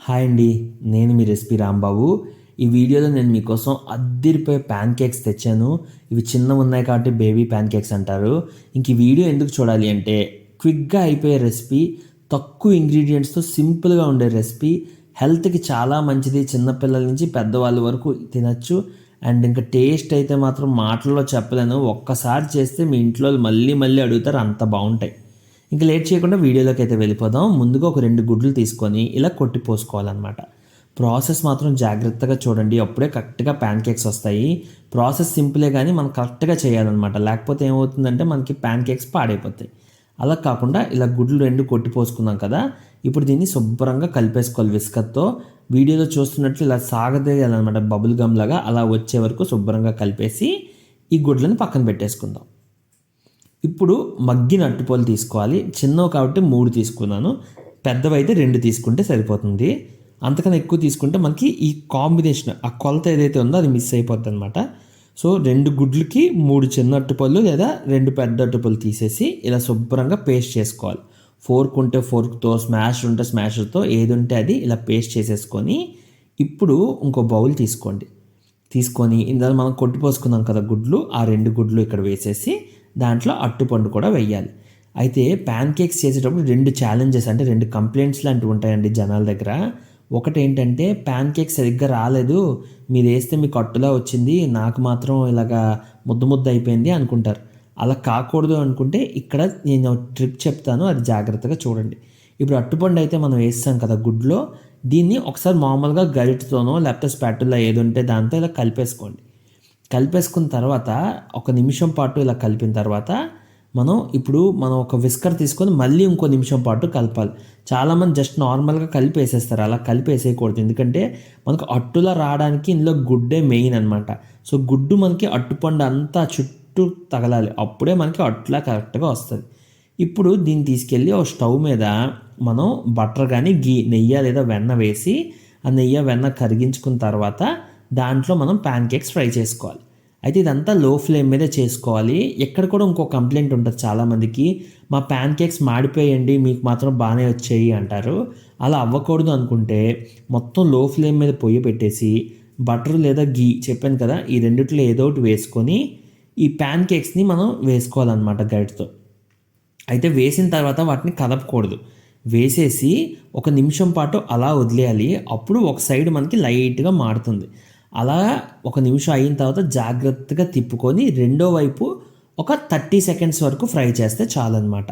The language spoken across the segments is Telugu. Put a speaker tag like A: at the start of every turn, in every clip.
A: హాయ్ అండి, నేను మీ రెసిపీ రాంబాబు. ఈ వీడియోలో నేను మీకోసం అద్దిరిపోయే ప్యాన్ కేక్స్ తెచ్చాను. ఇవి చిన్నగా ఉన్నాయి కాబట్టి బేబీ ప్యాన్ కేక్స్ అంటారు. ఇంక ఈ వీడియో ఎందుకు చూడాలి అంటే క్విక్గా అయిపోయే రెసిపీ, తక్కువ ఇంగ్రీడియంట్స్తో సింపుల్గా ఉండే రెసిపీ, హెల్త్కి చాలా మంచిది. చిన్నపిల్లల నుంచి పెద్దవాళ్ళ వరకు తినచ్చు. అండ్ ఇంకా టేస్ట్ అయితే మాత్రం మాటల్లో చెప్పలేను. ఒక్కసారి చేస్తే మీ ఇంట్లో మళ్ళీ మళ్ళీ అడుగుతారు, అంత బాగుంటాయి. ఇంకా లేట్ చేయకుండా వీడియోలోకి అయితే వెళ్ళిపోదాం. ముందుగా ఒక 2 గుడ్లు తీసుకొని ఇలా కొట్టి పోసుకోవాలన్నమాట. ప్రాసెస్ మాత్రం జాగ్రత్తగా చూడండి, అప్పుడే కరెక్ట్గా ప్యాన్ కేక్స్ వస్తాయి. ప్రాసెస్ సింపులే కానీ మనం కరెక్ట్గా చేయాలన్నమాట. లేకపోతే ఏమవుతుందంటే మనకి ప్యాన్ కేక్స్ పాడైపోతాయి. అలా కాకుండా ఇలా గుడ్లు 2 కొట్టి పోసుకున్నాం కదా, ఇప్పుడు దీన్ని శుభ్రంగా కలిపేసుకోవాలి విస్కర్తో. వీడియోలో చూస్తున్నట్లు ఇలా సాగదేయాలన్నమాట, బబుల్ గమ్ లాగా. అలా వచ్చే వరకు శుభ్రంగా కలిపేసి ఈ గుడ్లను పక్కన పెట్టేసుకుందాం. ఇప్పుడు మగ్గిన అరటిపళ్ళు తీసుకోవాలి. చిన్నవి కాబట్టి 3 తీసుకున్నాను, పెద్దవైతే 2 తీసుకుంటే సరిపోతుంది. అంతకన్నా ఎక్కువ తీసుకుంటే మనకి ఈ కాంబినేషన్, ఆ కొలత ఏదైతే ఉందో అది మిస్ అయిపోద్ది అనమాట. సో 2 గుడ్లకి 3 చిన్న అరటిపళ్ళు లేదా 2 పెద్ద అరటిపళ్ళు తీసేసి ఇలా శుభ్రంగా పేస్ట్ చేసుకోవాలి. ఫోర్క్ ఉంటే ఫోర్క్తో, స్మాష్ ఉంటే స్మాషర్తో, ఏది ఉంటే అది ఇలా పేస్ట్ చేసేసుకొని ఇప్పుడు ఇంకో బౌల్ తీసుకొని ఇందులో మనం కొట్టిపోసుకున్నాం కదా గుడ్లు, ఆ 2 గుడ్లు ఇక్కడ వేసేసి దాంట్లో అరటిపండు కూడా వేయాలి. అయితే ప్యాన్ కేక్స్ చేసేటప్పుడు 2 ఛాలెంజెస్, అంటే 2 కంప్లైంట్స్ లాంటివి ఉంటాయండి జనాల దగ్గర. ఒకటి ఏంటంటే ప్యాన్ కేక్ సరిగ్గా రాలేదు, మీరు వేస్తే మీకు అట్టులా వచ్చింది, నాకు మాత్రం ఇలాగా ముద్ద అయిపోయింది అనుకుంటారు. అలా కాకూడదు అనుకుంటే ఇక్కడ నేను ట్రిక్ చెప్తాను, అది జాగ్రత్తగా చూడండి. ఇప్పుడు అరటిపండు అయితే మనం వేస్తాం కదా గుడ్లో, దీన్ని ఒకసారి మామూలుగా గరిటతోనో లేకపోతే స్పాటులా ఏది ఉంటే దాంతో ఇలా కలిపేసుకున్న తర్వాత 1 నిమిషం పాటు ఇలా కలిపిన తర్వాత మనం ఒక విస్కర్ తీసుకొని మళ్ళీ ఇంకో నిమిషం పాటు కలపాలి. చాలామంది జస్ట్ నార్మల్గా కలిపేసేస్తారు, అలా కలిపేసేయకూడదు. ఎందుకంటే మనకు అట్టులా రావడానికి ఇందులో గుడ్డే మెయిన్ అనమాట. సో గుడ్డు మనకి అట్టుపండు అంతా చుట్టూ తగలాలి, అప్పుడే మనకి అట్టులా కరెక్ట్గా వస్తుంది. ఇప్పుడు దీన్ని తీసుకెళ్ళి ఒక స్టవ్ మీద మనం బటర్ కానీ నెయ్యి లేదా వెన్న వేసి, ఆ నెయ్యి వెన్న కరిగించుకున్న తర్వాత దాంట్లో మనం ప్యాన్ కేక్స్ ఫ్రై చేసుకోవాలి. అయితే ఇదంతా లో ఫ్లేమ్ మీదే చేసుకోవాలి. ఎక్కడ కూడా ఇంకో కంప్లైంట్ ఉంటుంది చాలామందికి, మా ప్యాన్ కేక్స్ మాడిపోయండి, మీకు మాత్రం బాగానే వచ్చాయి అంటారు. అలా అవ్వకూడదు అనుకుంటే మొత్తం లో ఫ్లేమ్ మీద పొయ్యి పెట్టేసి బటర్ లేదా చెప్పాను కదా, ఈ రెండిట్లో ఏదో ఒకటి వేసుకొని ఈ ప్యాన్ కేక్స్ని మనం వేసుకోవాలన్నమాట గరిటతో. అయితే వేసిన తర్వాత వాటిని కదపకూడదు, వేసేసి 1 నిమిషం పాటు అలా వదిలేయాలి. అప్పుడు ఒక సైడ్ మనకి లైట్గా మారుతుంది. అలా 1 నిమిషం అయిన తర్వాత జాగ్రత్తగా తిప్పుకొని రెండో వైపు ఒక 30 సెకండ్స్ వరకు ఫ్రై చేస్తే చాలన్నమాట.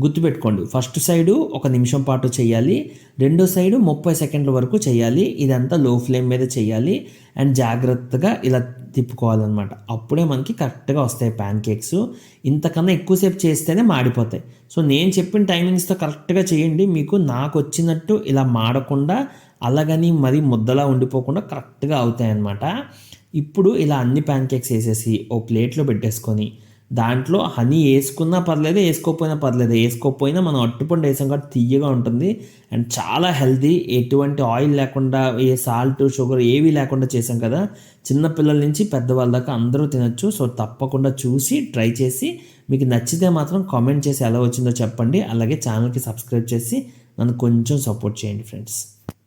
A: గుర్తుపెట్టుకోండి, ఫస్ట్ సైడు 1 నిమిషం పాటు చేయాలి, రెండో సైడు 30 సెకండ్ల వరకు చేయాలి. ఇదంతా లో ఫ్లేమ్ మీద చేయాలి అండ్ జాగ్రత్తగా ఇలా తిప్పుకోవాలన్నమాట. అప్పుడే మనకి కరెక్ట్గా వస్తాయి ప్యాన్ కేక్స్. ఇంతకన్నా ఎక్కువసేపు చేస్తేనే మాడిపోతాయి. సో నేను చెప్పిన టైమింగ్స్తో కరెక్ట్గా చేయండి, మీకు నాకు వచ్చినట్టు ఇలా మాడకుండా అలాగని మరీ ముద్దలా ఉండిపోకుండా కరెక్ట్గా అవుతాయి అన్నమాట. ఇప్పుడు ఇలా అన్ని ప్యాన్ కేక్స్ వేసేసి ఓ ప్లేట్లో పెట్టేసుకొని దాంట్లో హనీ వేసుకున్నా పర్లేదు, వేసుకోకపోయినా మనం అరటిపండు వేసాం కాబట్టి తీయగా ఉంటుంది అండ్ చాలా హెల్తీ. ఎటువంటి ఆయిల్ లేకుండా, ఏ సాల్ట్ షుగర్ ఏవి లేకుండా చేసాం కదా, చిన్నపిల్లల నుంచి పెద్దవాళ్ళ దాకా అందరూ తినచ్చు. సో తప్పకుండా చూసి ట్రై చేసి మీకు నచ్చితే మాత్రం కామెంట్ చేసి ఎలా వచ్చిందో చెప్పండి. అలాగే ఛానల్కి సబ్స్క్రైబ్ చేసి నన్ను కొంచెం సపోర్ట్ చేయండి ఫ్రెండ్స్.